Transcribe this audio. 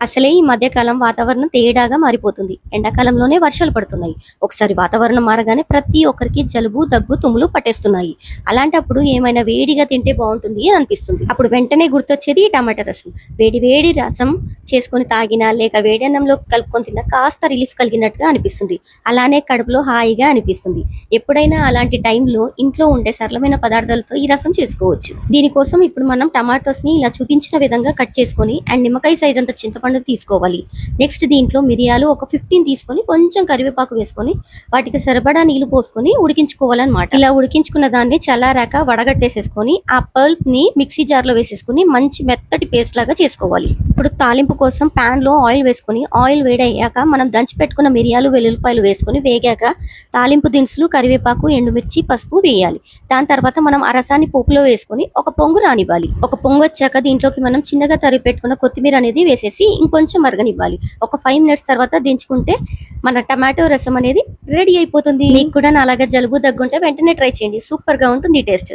అసలే ఈ మధ్యకాలం వాతావరణం తేడాగా మారిపోతుంది. ఎండాకాలంలోనే వర్షాలు పడుతున్నాయి. ఒకసారి వాతావరణం మారగానే ప్రతి ఒక్కరికి జలుబు, దగ్గు, తుమ్ములు పట్టేస్తున్నాయి. అలాంటప్పుడు ఏమైనా వేడిగా తింటే బాగుంటుంది అని అనిపిస్తుంది. అప్పుడు వెంటనే గుర్తొచ్చేది ఈ టమాటా రసం. వేడి వేడి రసం చేసుకొని తాగినా లేక వేడి అన్నంలో కలుపుకొని తిన్నా కాస్త రిలీఫ్ కలిగినట్టుగా అనిపిస్తుంది. అలానే కడుపులో హాయిగా అనిపిస్తుంది. ఎప్పుడైనా అలాంటి టైంలో ఇంట్లో ఉండే సరళమైన పదార్థాలతో ఈ రసం చేసుకోవచ్చు. దీనికోసం ఇప్పుడు మనం టమాటోస్ ని ఇలా చూపించిన విధంగా కట్ చేసుకొని అండ్ నిమ్మకాయ సైజ్ అంత చింతపండు తీసుకోవాలి. నెక్స్ట్ దీంట్లో మిరియాలు ఒక 15 తీసుకొని కొంచెం కరివేపాకు వేసుకొని వాటికి సరిపడా నీళ్లు పోసుకొని ఉడికించుకోవాలన్నమాట. ఇలా ఉడికించుకున్న దాన్ని చల్లారాక వడగట్టేసేసుకొని ఆ పల్ప్ ని మిక్సీ జార్ లో వేసేసుకుని మంచి మెత్తటి పేస్ట్ లాగా చేసుకోవాలి. ఇప్పుడు తాలింపు కోసం పాన్ లో ఆయిల్ వేసుకొని ఆయిల్ వేడయ్యాక మనం దంచి పెట్టుకున్న మిరియాలు, వెల్లుల్లిపాయలు వేసుకొని వేగాక తాలింపు దినుసులు, కరివేపాకు, ఎండుమిర్చి, పసుపు వేయాలి. దాని తర్వాత మనం ఆ రసాన్ని పోపులో వేసుకొని ఒక పొంగు రానివ్వాలి. ఒక పొంగు వచ్చాక దీంట్లోకి మనం చిన్నగా తరిగి పెట్టుకున్న కొత్తిమీర అనేది వేసేసి ఇంకొంచెం మరగనివ్వాలి. ఒక 5 మినిట్స్ తర్వాత దించుకుంటే మన టమాటో రసం అనేది రెడీ అయిపోతుంది. మీకు కూడా అలాగే జలుబు, దగ్గుంటే వెంటనే ట్రై చేయండి. సూపర్ గా ఉంటుంది ఈ టేస్ట్.